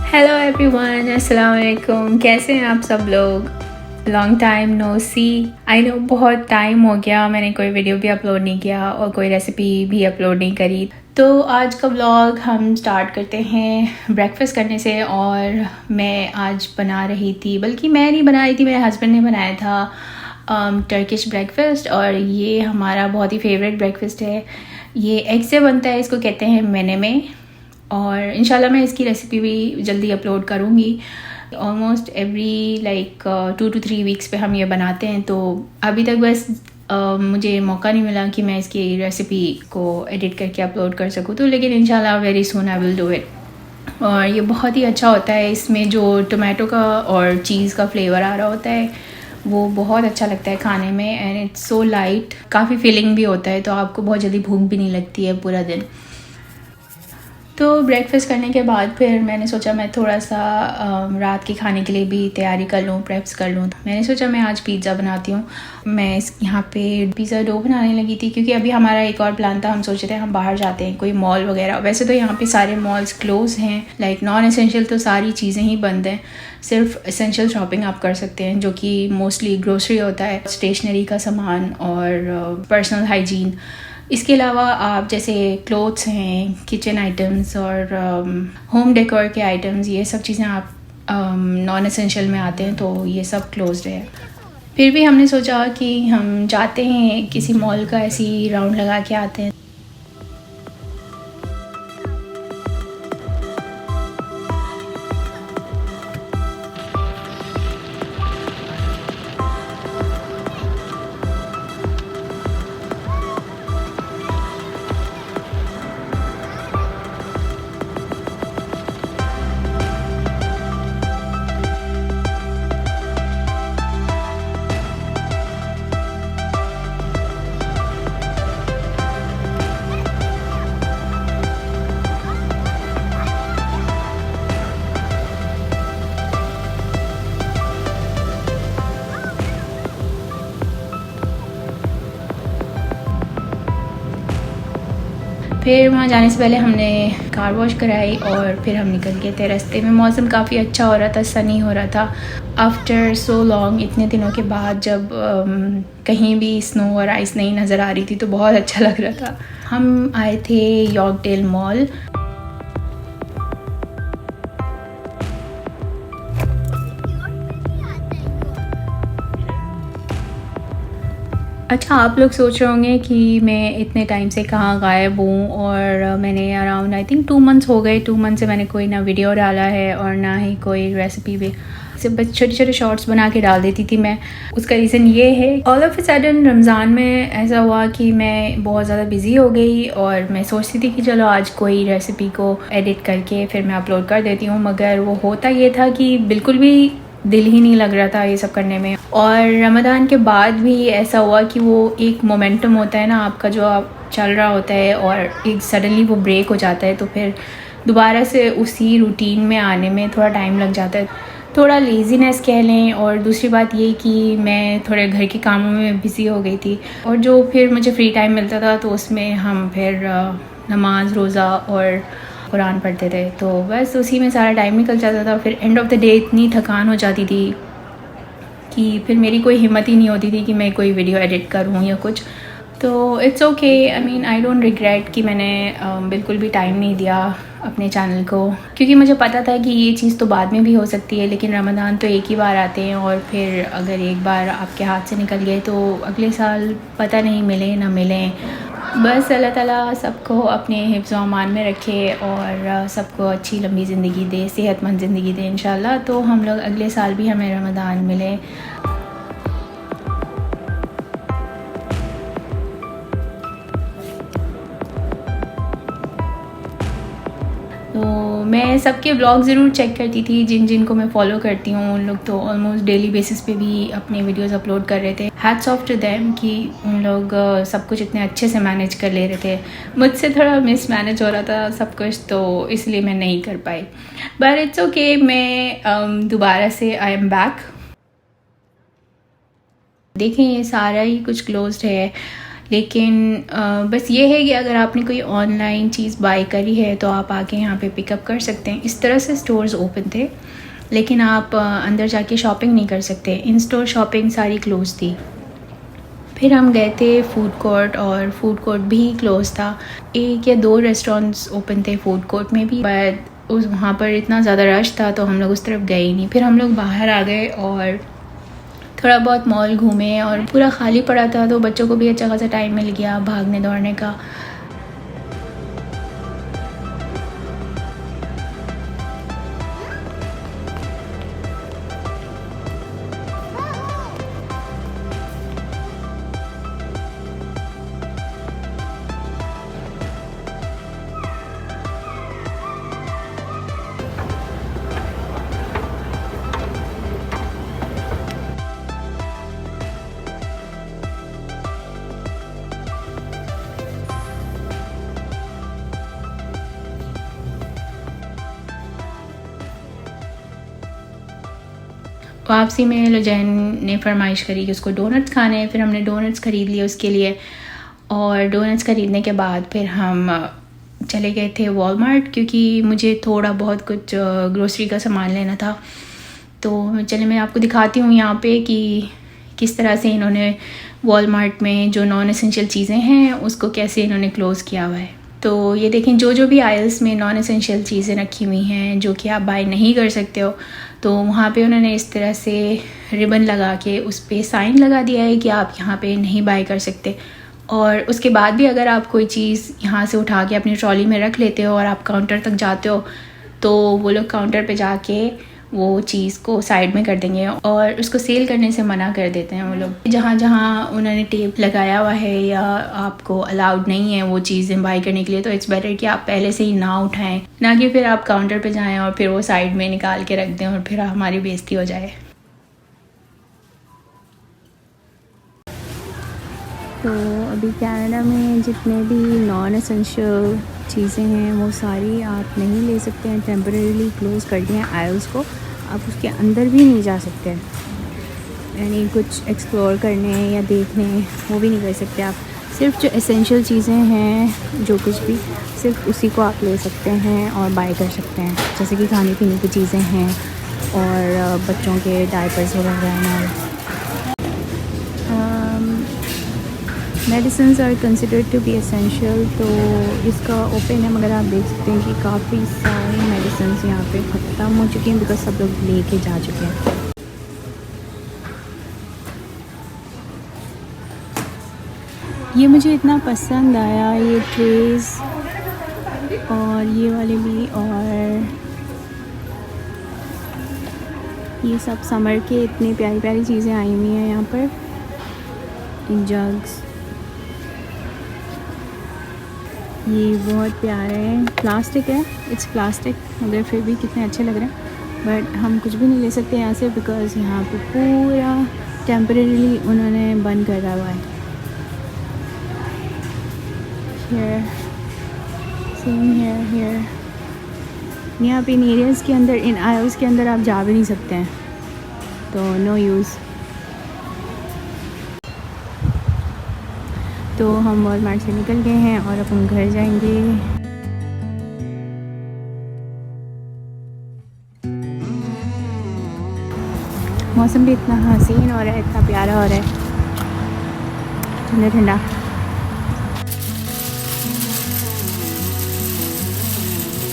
Hello everyone, अस्सलाम वालेकुम। कैसे हैं आप सब लोग? Long time no see. I know बहुत टाइम हो गया, मैंने कोई वीडियो भी अपलोड नहीं किया और कोई रेसिपी भी अपलोड नहीं करी। तो आज का व्लॉग हम स्टार्ट करते हैं ब्रेकफास्ट करने से। और मैं आज बना रही थी, बल्कि मैं नहीं बना रही थी, मेरे हस्बैंड ने बनाया था टर्किश ब्रेकफास्ट। और ये हमारा बहुत ही फेवरेट ब्रेकफास्ट है। ये एग से बनता है, इसको कहते हैं मैने में। और इंशाल्लाह मैं इसकी रेसिपी भी जल्दी अपलोड करूँगी। ऑलमोस्ट एवरी 2 to 3 वीक्स पे हम ये बनाते हैं। तो अभी तक बस मुझे मौका नहीं मिला कि मैं इसकी रेसिपी को एडिट करके अपलोड कर सकूँ। तो लेकिन इंशाल्लाह very soon I will do it. और ये बहुत ही अच्छा होता है, इसमें जो टोमेटो का और चीज़ का फ्लेवर आ रहा होता है वो बहुत अच्छा लगता है खाने में। एंड इट्स सो लाइट, काफ़ी फीलिंग भी होता है, तो आपको बहुत जल्दी भूख भी नहीं लगती है पूरा दिन। तो ब्रेकफास्ट करने के बाद फिर मैंने सोचा मैं थोड़ा सा रात के खाने के लिए भी तैयारी कर लूँ, प्रेप्स कर लूँ। मैंने सोचा मैं आज पिज़्ज़ा बनाती हूँ। मैं यहाँ पे पिज़्ज़ा डो बनाने लगी थी, क्योंकि अभी हमारा एक और प्लान था। हम सोच रहे थे हम बाहर जाते हैं कोई मॉल वगैरह। वैसे तो यहाँ पे सारे मॉल्स क्लोज हैं, नॉन एसेंशियल तो सारी चीज़ें ही बंद हैं। सिर्फ एसेंशियल शॉपिंग आप कर सकते हैं, जो कि मोस्टली ग्रोसरी होता है, स्टेशनरी का सामान और पर्सनल हाइजीन। इसके अलावा आप जैसे क्लोथ्स हैं, किचन आइटम्स और होम डेकोर के आइटम्स, ये सब चीज़ें आप नॉन एसेंशियल में आते हैं, तो ये सब क्लोज्ड है। फिर भी हमने सोचा कि हम जाते हैं किसी मॉल का ऐसी राउंड लगा के आते हैं। फिर वहाँ जाने से पहले हमने कार वॉश कराई और फिर हम निकल गए थे। रास्ते में मौसम काफ़ी अच्छा हो रहा था, सनी हो रहा था। आफ्टर सो लॉन्ग, इतने दिनों के बाद जब कहीं भी स्नो और आइस नहीं नज़र आ रही थी, तो बहुत अच्छा लग रहा था। हम आए थे यॉर्कडेल मॉल। अच्छा, आप लोग सोच रहे होंगे कि मैं इतने टाइम से कहाँ गायब हूँ। और मैंने अराउंड आई थिंक 2 मंथ्स हो गए। 2 मंथ से मैंने कोई ना वीडियो डाला है और ना ही कोई रेसिपी भी। सिर्फ बस छोटे छोटे शॉर्ट्स बना के डाल देती थी मैं। उसका रीज़न ये है, all of a sudden Ramzan में ऐसा हुआ कि मैं बहुत ज़्यादा बिज़ी हो गई और मैं सोचती थी कि चलो आज कोई रेसिपी को एडिट करके फिर मैं अपलोड कर देती हूँ। मगर वो होता ये था कि बिल्कुल भी दिल ही नहीं लग रहा था ये सब करने में। और रमज़ान के बाद भी ऐसा हुआ कि वो एक मोमेंटम होता है ना आपका, जो आप चल रहा होता है और एक सडनली वो ब्रेक हो जाता है, तो फिर दोबारा से उसी रूटीन में आने में थोड़ा टाइम लग जाता है। थोड़ा लेज़ीनेस कह लें। और दूसरी बात ये कि मैं थोड़े घर के कामों में बिज़ी हो गई थी, और जो फिर मुझे फ्री टाइम मिलता था तो उसमें हम फिर नमाज, रोज़ा और कुरान पढ़ते थे। तो बस उसी में सारा टाइम निकल जाता था। फिर एंड ऑफ द डे इतनी थकान हो जाती थी कि फिर मेरी कोई हिम्मत ही नहीं होती थी कि मैं कोई वीडियो एडिट करूँ या कुछ। तो it's okay, I mean I don't regret कि मैंने बिल्कुल भी टाइम नहीं दिया अपने चैनल को, क्योंकि मुझे पता था कि ये चीज़ तो बाद में भी हो सकती है। लेकिन रमज़ान तो एक ही बार आते हैं, और फिर अगर एक बार आपके हाथ से निकल गए तो अगले साल पता नहीं मिले ना मिले। बस अल्लाह ताला सबको अपने हिफ्ज़ व अमान में रखे और सबको अच्छी लंबी ज़िंदगी दे, सेहतमंद ज़िंदगी दे इंशाल्लाह। तो हम लोग अगले साल भी हमें रमज़ान मिले। तो मैं सबके ब्लॉग ज़रूर चेक करती थी, जिन जिन को मैं फॉलो करती हूँ उन लोग तो ऑलमोस्ट डेली बेसिस पे भी अपने वीडियोस अपलोड कर रहे थे। हैट्स ऑफ टू देम कि उन लोग सब कुछ इतने अच्छे से मैनेज कर ले रहे थे। मुझसे थोड़ा मिस मैनेज हो रहा था सब कुछ, तो इसलिए मैं नहीं कर पाई। बट इट्स ओके, मैं दोबारा से आई एम बैक। देखें ये सारा ही कुछ क्लोज्ड है। लेकिन बस ये है कि अगर आपने कोई ऑनलाइन चीज़ बाय करी है तो आप आके यहाँ पे पिकअप कर सकते हैं। इस तरह से स्टोर्स ओपन थे, लेकिन आप अंदर जाके शॉपिंग नहीं कर सकते। इन स्टोर शॉपिंग सारी क्लोज थी। फिर हम गए थे फूड कोर्ट, और फूड कोर्ट भी क्लोज था। 1 या 2 रेस्टोरेंट्स ओपन थे फूड कोर्ट में भी, बट वहाँ पर इतना ज़्यादा रश था तो हम लोग उस तरफ गए ही नहीं। फिर हम लोग बाहर आ गए और थोड़ा बहुत मॉल घूमे, और पूरा खाली पड़ा था तो बच्चों को भी अच्छा खासा टाइम मिल गया भागने दौड़ने का। वापसी में लुजैन ने फरमाइश करी कि उसको डोनट्स खाने हैं। फिर हमने डोनट्स ख़रीद लिए उसके लिए, और डोनट्स ख़रीदने के बाद फिर हम चले गए थे वॉलमार्ट, क्योंकि मुझे थोड़ा बहुत कुछ ग्रोसरी का सामान लेना था। तो चलिए मैं आपको दिखाती हूँ यहाँ पे कि किस तरह से इन्होंने वॉलमार्ट में जो नॉन एसेंशियल चीज़ें हैं उसको कैसे इन्होंने क्लोज़ किया हुआ है। तो ये देखें, जो भी आयल्स में नॉन एसेंशियल चीज़ें रखी हुई हैं जो कि आप बाय नहीं कर सकते हो, तो वहाँ पे उन्होंने इस तरह से रिबन लगा के उस पर साइन लगा दिया है कि आप यहाँ पे नहीं बाय कर सकते। और उसके बाद भी अगर आप कोई चीज़ यहाँ से उठा के अपनी ट्रॉली में रख लेते हो और आप काउंटर तक जाते हो, तो वो लोग काउंटर पे जाके वो चीज़ को साइड में कर देंगे और उसको सेल करने से मना कर देते हैं वो लोग। जहाँ जहाँ उन्होंने टेप लगाया हुआ है या आपको अलाउड नहीं है वो चीज़ें बाई करने के लिए, तो इट्स बेटर कि आप पहले से ही ना उठाएं, ना कि फिर आप काउंटर पे जाएं और फिर वो साइड में निकाल के रख दें और फिर हमारी बेइज्जती हो जाए। तो अभी कनाडा में जितने भी नॉन एसेंशियल चीज़ें हैं वो सारी आप नहीं ले सकते हैं। टेम्परेरीली क्लोज़ कर दिए हैं आयल्स को, आप उसके अंदर भी नहीं जा सकते हैं, यानी कुछ एक्सप्लोर करने या देखने वो भी नहीं कर सकते आप। सिर्फ जो एसेंशियल चीज़ें हैं, जो कुछ भी, सिर्फ उसी को आप ले सकते हैं और बाय कर सकते हैं, जैसे कि खाने पीने की चीज़ें हैं और बच्चों के डायपर्स वगैरह हैं। Medicines are considered to be essential, तो इसका ओपन है, मगर आप देख सकते हैं कि काफ़ी सारी मेडिसिन्स यहाँ पे ख़त्म हो चुकी हैं बिकॉज सब लोग लेके जा चुके हैं। ये मुझे इतना पसंद आया, ये ट्रेस और ये वाले भी, और ये सब समर के इतनी प्यारी प्यारी चीज़ें आई हुई हैं यहाँ पर। इन जग्स ये बहुत प्यारे हैं, प्लास्टिक है, इट्स प्लास्टिक, मगर फिर भी कितने अच्छे लग रहे हैं। बट हम कुछ भी नहीं ले सकते यहाँ से बिकॉज़ यहाँ पे पूरा टेम्परेरीली उन्होंने बंद करा हुआ है। हियर सेम हियर यहाँ पे इन एरियाज़ के अंदर, इन आयल्स के अंदर आप जा भी नहीं सकते हैं, तो नो यूज़। तो हम वॉलमार्ट से निकल गए हैं और अब हम घर जाएंगे। मौसम भी इतना हसीन हो रहा है, इतना प्यारा हो रहा है, ठंडा ठंडा।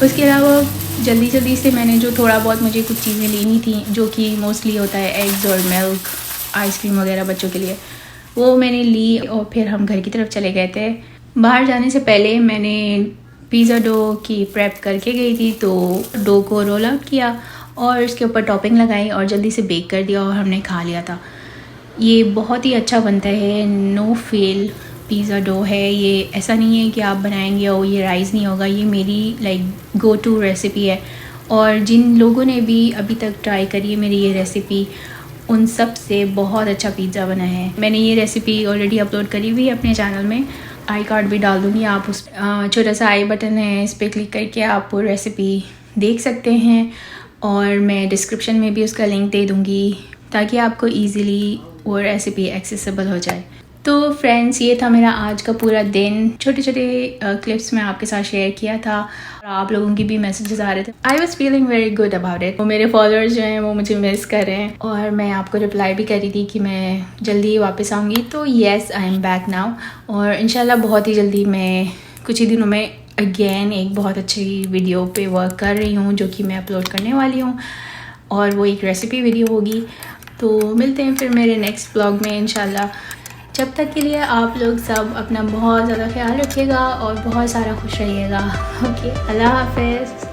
उसके अलावा जल्दी जल्दी से मैंने जो थोड़ा बहुत मुझे कुछ चीज़ें लेनी थी, जो कि मोस्टली होता है एग्स और मिल्क, आइसक्रीम वगैरह बच्चों के लिए, वो मैंने ली और फिर हम घर की तरफ चले गए थे। बाहर जाने से पहले मैंने पिज़्ज़ा डो की प्रेप करके गई थी, तो डो को रोल आउट किया और इसके ऊपर टॉपिंग लगाई और जल्दी से बेक कर दिया और हमने खा लिया था। ये बहुत ही अच्छा बनता है, नो फेल पिज़्ज़ा डो है ये। ऐसा नहीं है कि आप बनाएंगे और ये राइस नहीं होगा, ये मेरी लाइक गो टू रेसिपी है। और जिन लोगों ने भी अभी तक ट्राई करी है मेरी ये रेसिपी, उन सब से बहुत अच्छा पिज़्ज़ा बना है। मैंने ये रेसिपी ऑलरेडी अपलोड करी हुई है अपने चैनल में, आई कार्ड भी डाल दूँगी, आप उस छोटा सा आई बटन है, इस पर क्लिक करके आप वो रेसिपी देख सकते हैं, और मैं डिस्क्रिप्शन में भी उसका लिंक दे दूँगी ताकि आपको ईज़िली वो रेसिपी एक्सेसिबल हो जाए। तो फ्रेंड्स, ये था मेरा आज का पूरा दिन। छोटे छोटे क्लिप्स मैं आपके साथ शेयर किया था और आप लोगों की भी मैसेजेस आ रहे थे। I was feeling very good about it. वो मेरे फॉलोअर्स जो हैं वो मुझे मिस कर रहे हैं और मैं आपको रिप्लाई भी करी थी कि मैं जल्दी ही वापस आऊँगी। तो yes, I am back now और इंशाल्लाह बहुत ही जल्दी मैं कुछ ही दिनों में अगेन एक बहुत अच्छी वीडियो पे वर्क कर रही हूँ जो कि मैं अपलोड करने वाली हूँ और वो एक रेसिपी वीडियो होगी। तो मिलते हैं फिर मेरे नेक्स्ट ब्लॉग में इंशाल्लाह। जब तक के लिए आप लोग सब अपना बहुत ज़्यादा ख्याल रखिएगा और बहुत सारा खुश रहिएगा। ओके, अल्लाह हाफ़िज़।